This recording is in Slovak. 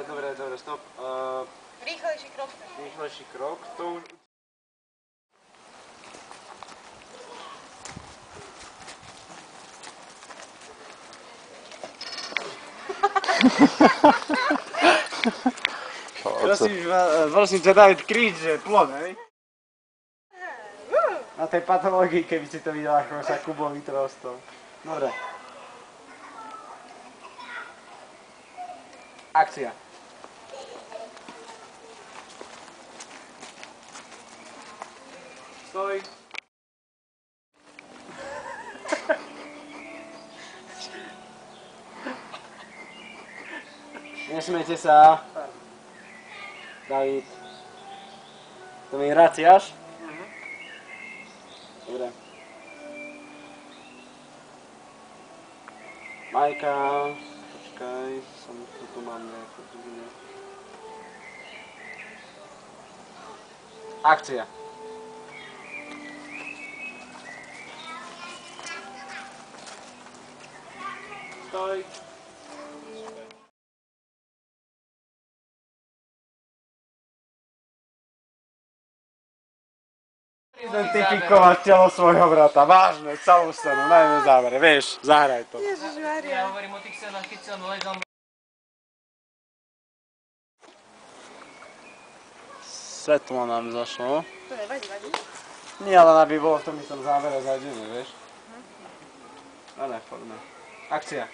dobre, stop. Rýchlejší krok. Rýchlejší krok, to už... Prosím ťa, David, krič, že plod, hej? Na tej patológii, keby si to videl, ako sa Kubo vytrostol. Dobre. Akcia. Stoj. Nesmejte sa. David. To mi vraciaš? Dobre. Majka, počkaj, tu mám nejakú druhú. Akcia. Stoj. Identifikovať telo svojho brata, vážne, celú scénu, najmä v závere, vieš, zahraj to. Ježišmaria. Ja hovorím o tých scénach, keď som ležal. Svetlo nám zašlo. To nevadí. Nie, ale aby bolo v tom istom závere zajdené, vieš. Ale poďme. Akcia.